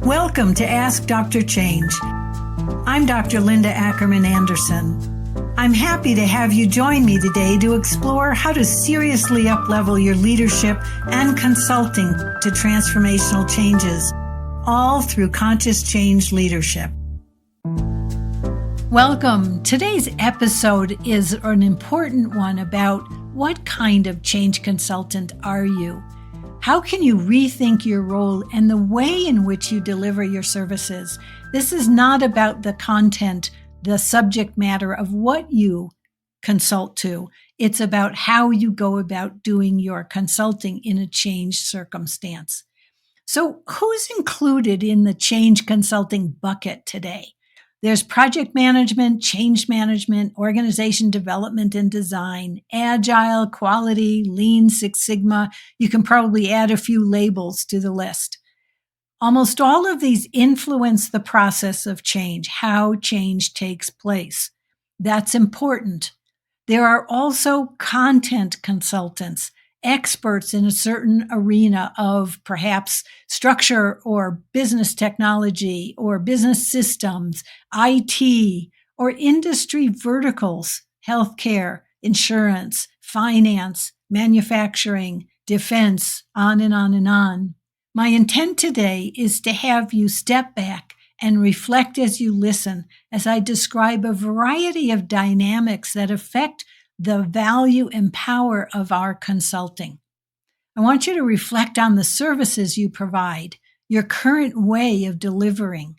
Welcome to Ask Dr. Change. I'm Dr. Linda Ackerman Anderson. I'm happy to have you join me today to explore how to seriously up-level your leadership and consulting to transformational changes, all through conscious change leadership. Welcome. Today's episode is an important one about what kind of change consultant are you? How can you rethink your role and the way in which you deliver your services? This is not about the content, the subject matter of what you consult to. It's about how you go about doing your consulting in a changed circumstance. So who's included in the change consulting bucket today? There's project management, change management, organization development and design, agile, quality, lean, Six Sigma. You can probably add a few labels to the list. Almost all of these influence the process of change, how change takes place. That's important. There are also content consultants, experts in a certain arena of perhaps structure or business technology or business systems, IT, or industry verticals, healthcare, insurance, finance, manufacturing, defense, on and on and on. My intent today is to have you step back and reflect as you listen as I describe a variety of dynamics that affect the value and power of our consulting. I want you to reflect on the services you provide, your current way of delivering,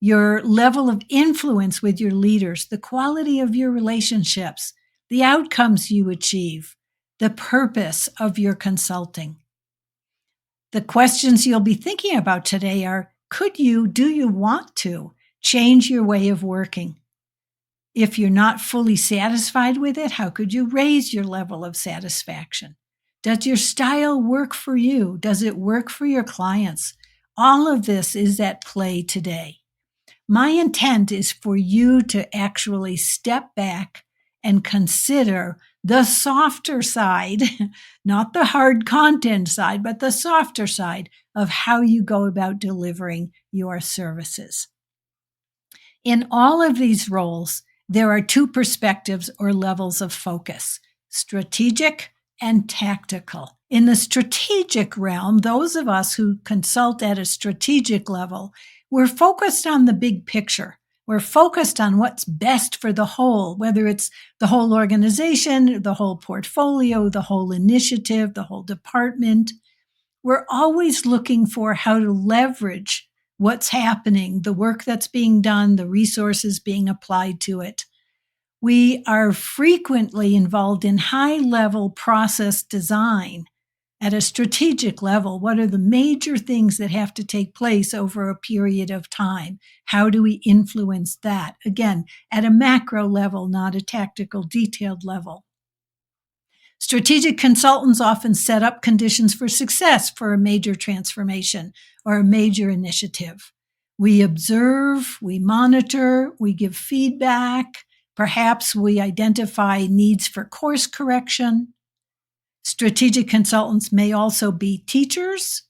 your level of influence with your leaders, the quality of your relationships, the outcomes you achieve, the purpose of your consulting. The questions you'll be thinking about today are, do you want to change your way of working? If you're not fully satisfied with it, how could you raise your level of satisfaction? Does your style work for you? Does it work for your clients? All of this is at play today. My intent is for you to actually step back and consider the softer side, not the hard content side, but the softer side of how you go about delivering your services. In all of these roles, there are two perspectives or levels of focus, strategic and tactical. In the strategic realm, those of us who consult at a strategic level, we're focused on the big picture. We're focused on what's best for the whole, whether it's the whole organization, the whole portfolio, the whole initiative, the whole department. We're always looking for how to leverage what's happening, the work that's being done, the resources being applied to it. We are frequently involved in high-level process design at a strategic level. What are the major things that have to take place over a period of time? How do we influence that? Again, at a macro level, not a tactical, detailed level. Strategic consultants often set up conditions for success for a major transformation or a major initiative. We observe, we monitor, we give feedback. Perhaps we identify needs for course correction. Strategic consultants may also be teachers,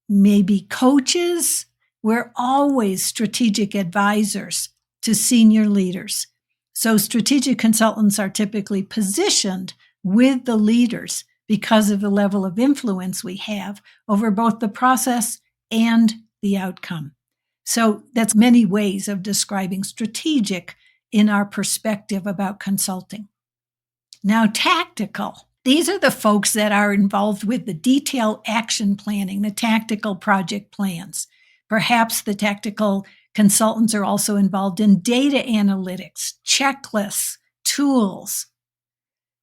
maybe coaches. We're always strategic advisors to senior leaders. So strategic consultants are typically positioned with the leaders because of the level of influence we have over both the process and the outcome. So that's many ways of describing strategic in our perspective about consulting. Now, tactical. These are the folks that are involved with the detailed action planning, the tactical project plans. Perhaps the tactical consultants are also involved in data analytics, checklists, tools.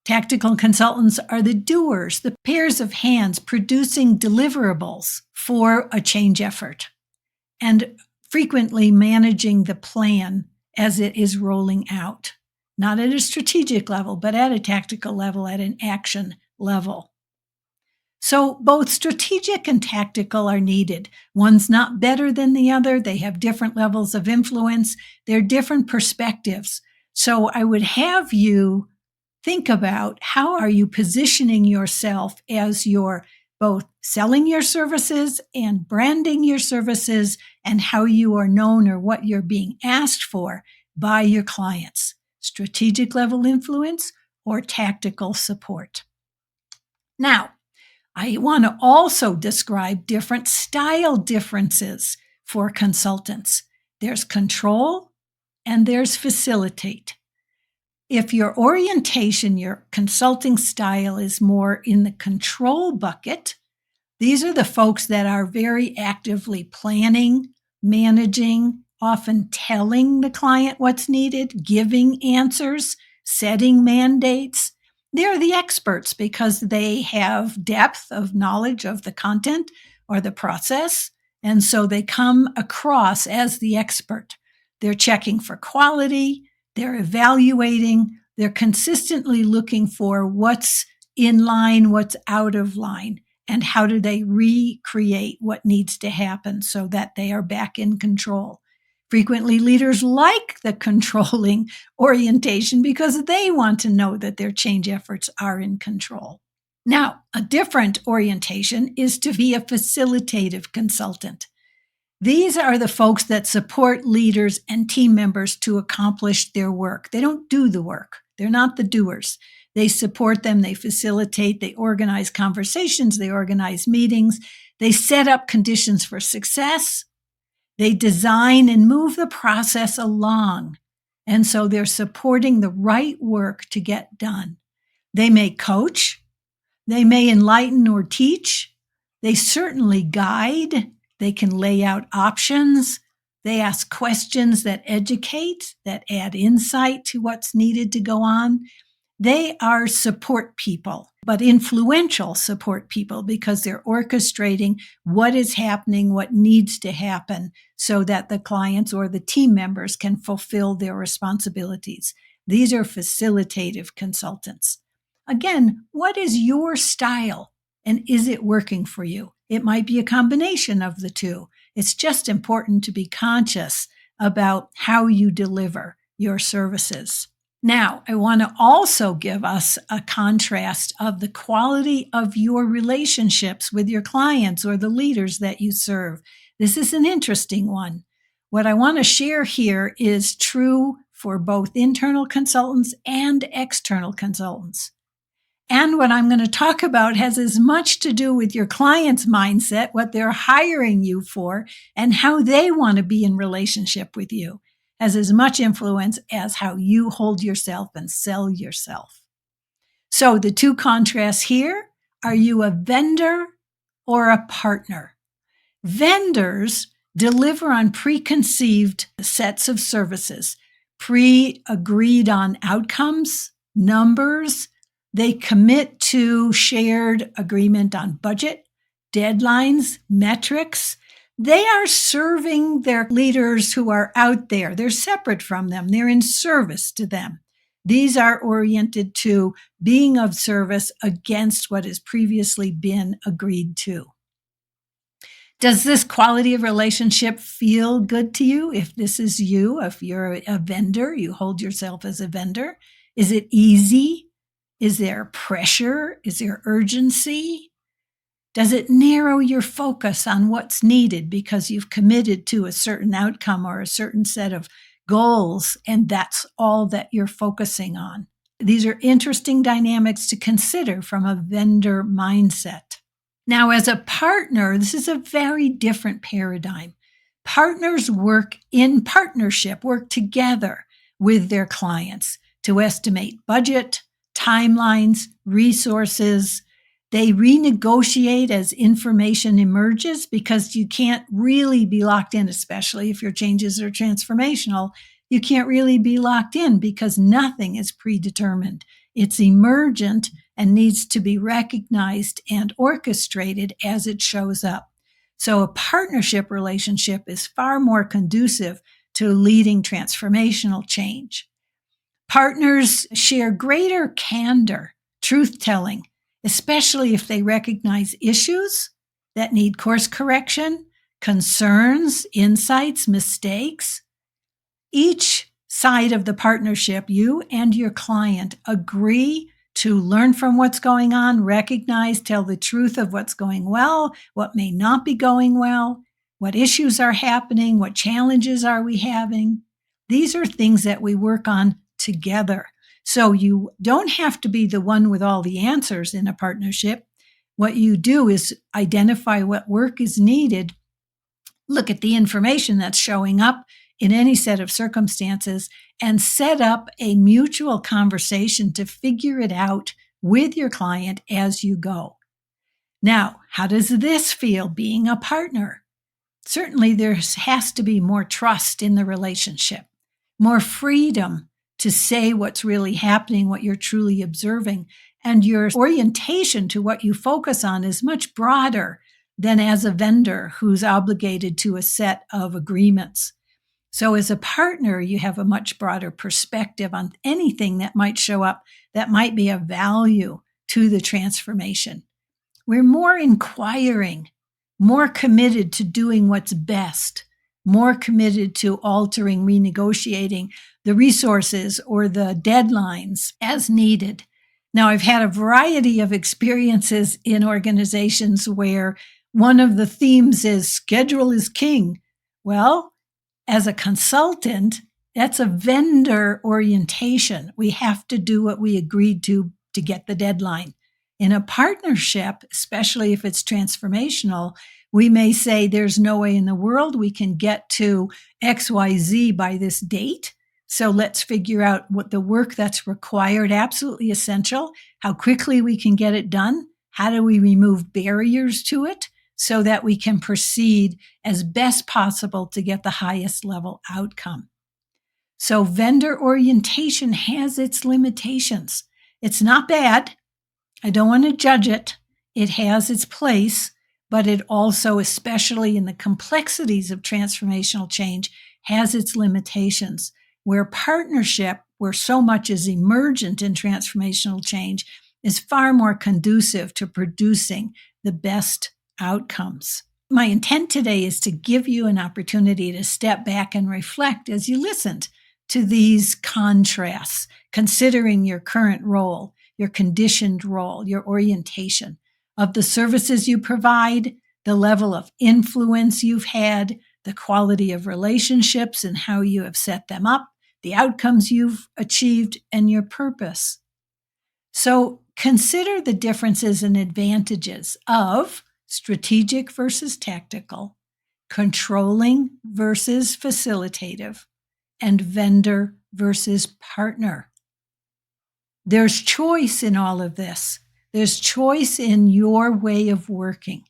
Tactical consultants are the doers, the pairs of hands producing deliverables for a change effort and frequently managing the plan as it is rolling out, not at a strategic level, but at a tactical level, at an action level. So both strategic and tactical are needed. One's not better than the other. They have different levels of influence. They're different perspectives. So I would have you think about how are you positioning yourself as your both selling your services and branding your services and how you are known or what you're being asked for by your clients, strategic level influence or tactical support. Now, I want to also describe different style differences for consultants. There's control and there's facilitate. If your orientation, your consulting style is more in the control bucket, these are the folks that are very actively planning, managing, often telling the client what's needed, giving answers, setting mandates. They're the experts because they have depth of knowledge of the content or the process. And so they come across as the expert. They're checking for quality. They're evaluating. They're consistently looking for what's in line, what's out of line, and how do they recreate what needs to happen so that they are back in control. Frequently, leaders like the controlling orientation because they want to know that their change efforts are in control. Now, a different orientation is to be a facilitative consultant. These are the folks that support leaders and team members to accomplish their work. They don't do the work. They're not the doers. They support them. They facilitate. They organize conversations. They organize meetings. They set up conditions for success. They design and move the process along. And so they're supporting the right work to get done. They may coach. They may enlighten or teach. They certainly guide. They can lay out options. They ask questions that educate, that add insight to what's needed to go on. They are support people, but influential support people because they're orchestrating what is happening, what needs to happen so that the clients or the team members can fulfill their responsibilities. These are facilitative consultants. Again, what is your style and is it working for you? It might be a combination of the two. It's just important to be conscious about how you deliver your services. Now, I want to also give us a contrast of the quality of your relationships with your clients or the leaders that you serve. This is an interesting one. What I want to share here is true for both internal consultants and external consultants. And what I'm going to talk about has as much to do with your client's mindset, what they're hiring you for, and how they want to be in relationship with you, has as much influence as how you hold yourself and sell yourself. So the two contrasts here, are you a vendor or a partner? Vendors deliver on preconceived sets of services, pre-agreed on outcomes, numbers. They commit to shared agreement on budget, deadlines, metrics. They are serving their leaders who are out there. They're separate from them. They're in service to them. These are oriented to being of service against what has previously been agreed to. Does this quality of relationship feel good to you? If this is you, if you're a vendor, you hold yourself as a vendor. Is it easy? Is there pressure? Is there urgency? Does it narrow your focus on what's needed because you've committed to a certain outcome or a certain set of goals, and that's all that you're focusing on? These are interesting dynamics to consider from a vendor mindset. Now, as a partner, this is a very different paradigm. Partners work in partnership, work together with their clients to estimate budget, timelines, resources. They renegotiate as information emerges because you can't really be locked in, especially if your changes are transformational. You can't really be locked in because nothing is predetermined. It's emergent and needs to be recognized and orchestrated as it shows up. So a partnership relationship is far more conducive to leading transformational change. Partners share greater candor, truth-telling, especially if they recognize issues that need course correction, concerns, insights, mistakes. Each side of the partnership, you and your client, agree to learn from what's going on, recognize, tell the truth of what's going well, what may not be going well, what issues are happening, what challenges are we having. These are things that we work on together. So you don't have to be the one with all the answers in a partnership. What you do is identify what work is needed, look at the information that's showing up in any set of circumstances, and set up a mutual conversation to figure it out with your client as you go. Now, how does this feel being a partner? Certainly, there has to be more trust in the relationship, more freedom to say what's really happening, what you're truly observing, and your orientation to what you focus on is much broader than as a vendor who's obligated to a set of agreements. So as a partner, you have a much broader perspective on anything that might show up that might be of value to the transformation. We're more inquiring, more committed to doing what's best, more committed to altering, renegotiating the resources or the deadlines as needed. Now, I've had a variety of experiences in organizations where one of the themes is schedule is king. Well, as a consultant, that's a vendor orientation. We have to do what we agreed to get the deadline. In a partnership, especially if it's transformational, we may say there's no way in the world we can get to XYZ by this date. So let's figure out what the work that's required, absolutely essential, how quickly we can get it done. How do we remove barriers to it so that we can proceed as best possible to get the highest level outcome? So vendor orientation has its limitations. It's not bad. I don't want to judge it. It has its place, but it also, especially in the complexities of transformational change, has its limitations. Where partnership, where so much is emergent in transformational change, is far more conducive to producing the best outcomes. My intent today is to give you an opportunity to step back and reflect as you listened to these contrasts, considering your current role, your conditioned role, your orientation of the services you provide, the level of influence you've had, the quality of relationships and how you have set them up, the outcomes you've achieved, and your purpose. So consider the differences and advantages of strategic versus tactical, controlling versus facilitative, and vendor versus partner. There's choice in all of this. There's choice in your way of working,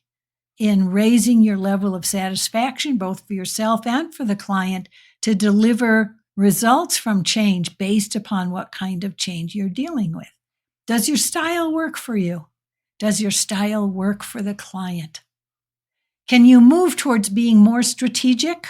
in raising your level of satisfaction, both for yourself and for the client, to deliver results from change based upon what kind of change you're dealing with. Does your style work for you? Does your style work for the client? Can you move towards being more strategic?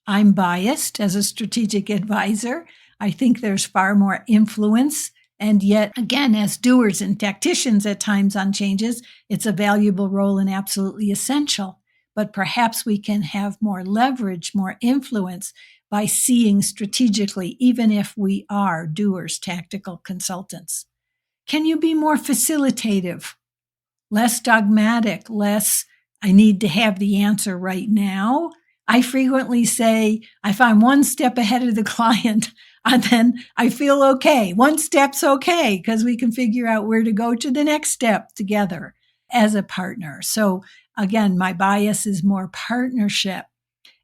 I'm biased as a strategic advisor. I think there's far more influence. And yet, again, as doers and tacticians at times on changes, it's a valuable role and absolutely essential. But perhaps we can have more leverage, more influence by seeing strategically, even if we are doers, tactical consultants. Can you be more facilitative, less dogmatic, less, I need to have the answer right now? I frequently say, if I'm one step ahead of the client, then I feel okay. One step's okay because we can figure out where to go to the next step together as a partner. So again, my bias is more partnership.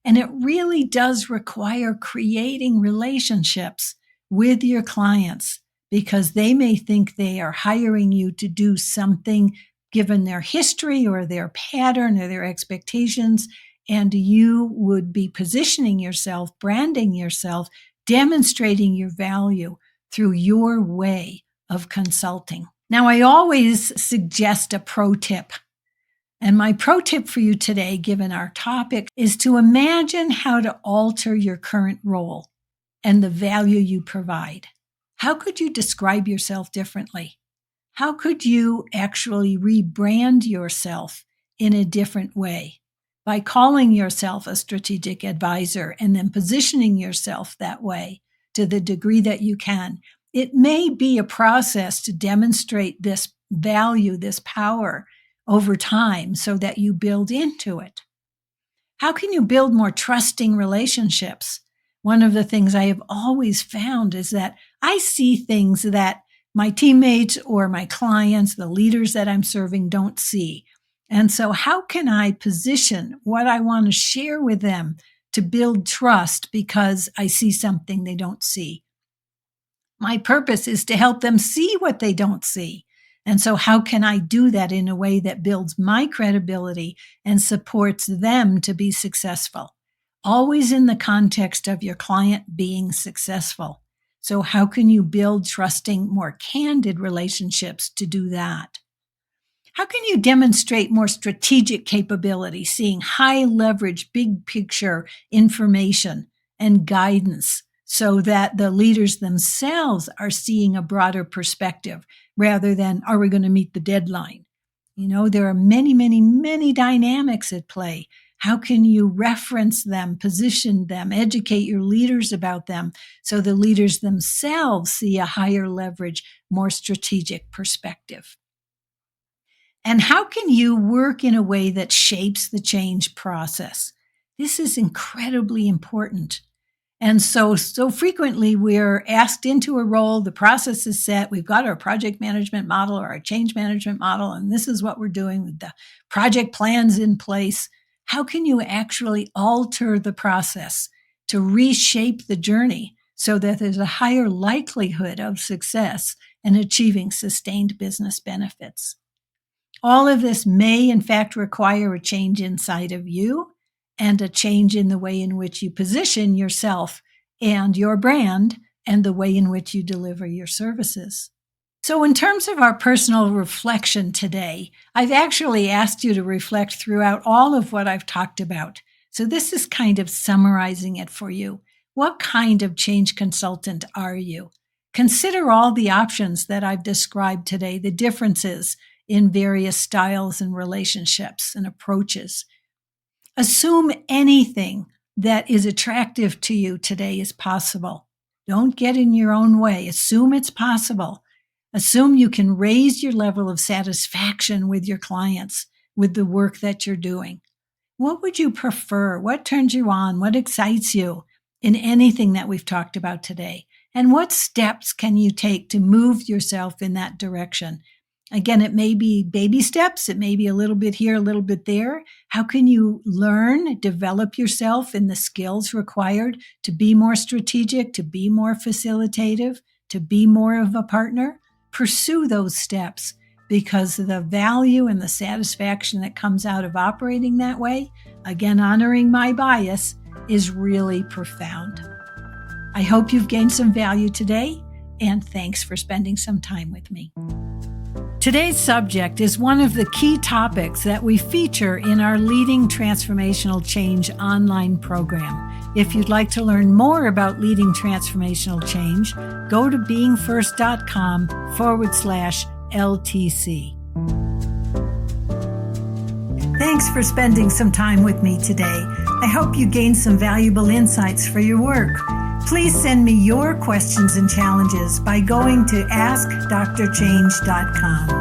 And it really does require creating relationships with your clients because they may think they are hiring you to do something given their history or their pattern or their expectations. And you would be positioning yourself, branding yourself, demonstrating your value through your way of consulting. Now, I always suggest a pro tip. And my pro tip for you today, given our topic, is to imagine how to alter your current role and the value you provide. How could you describe yourself differently? How could you actually rebrand yourself in a different way? By calling yourself a strategic advisor and then positioning yourself that way to the degree that you can, It may be a process to demonstrate this value, this power over time so that you build into it. How can you build more trusting relationships? One of the things I have always found is that I see things that my teammates or my clients, the leaders that I'm serving, don't see. And so how can I position what I want to share with them to build trust because I see something they don't see? My purpose is to help them see what they don't see. And so how can I do that in a way that builds my credibility and supports them to be successful? Always in the context of your client being successful. So how can you build trusting, more candid relationships to do that? How can you demonstrate more strategic capability, seeing high leverage, big picture information and guidance so that the leaders themselves are seeing a broader perspective rather than, are we going to meet the deadline? There are many, many, many dynamics at play. How can you reference them, position them, educate your leaders about them so the leaders themselves see a higher leverage, more strategic perspective? And how can you work in a way that shapes the change process? This is incredibly important. And so frequently we're asked into a role, the process is set, we've got our project management model or our change management model, and this is what we're doing with the project plans in place. How can you actually alter the process to reshape the journey so that there's a higher likelihood of success and achieving sustained business benefits? All of this may, in fact, require a change inside of you and a change in the way in which you position yourself and your brand and the way in which you deliver your services. So in terms of our personal reflection today, I've actually asked you to reflect throughout all of what I've talked about. So this is kind of summarizing it for you. What kind of change consultant are you? Consider all the options that I've described today, the differences in various styles and relationships and approaches. Assume anything that is attractive to you today is possible. Don't get in your own way. Assume it's possible. Assume you can raise your level of satisfaction with your clients, with the work that you're doing. What would you prefer? What turns you on? What excites you in anything that we've talked about today? And what steps can you take to move yourself in that direction? Again, it may be baby steps. It may be a little bit here, a little bit there. How can you learn, develop yourself in the skills required to be more strategic, to be more facilitative, to be more of a partner? Pursue those steps because the value and the satisfaction that comes out of operating that way, again, honoring my bias, is really profound. I hope you've gained some value today, and thanks for spending some time with me. Today's subject is one of the key topics that we feature in our Leading Transformational Change online program. If you'd like to learn more about leading transformational change, go to beingfirst.com/LTC. Thanks for spending some time with me today. I hope you gained some valuable insights for your work. Please send me your questions and challenges by going to askdrchange.com.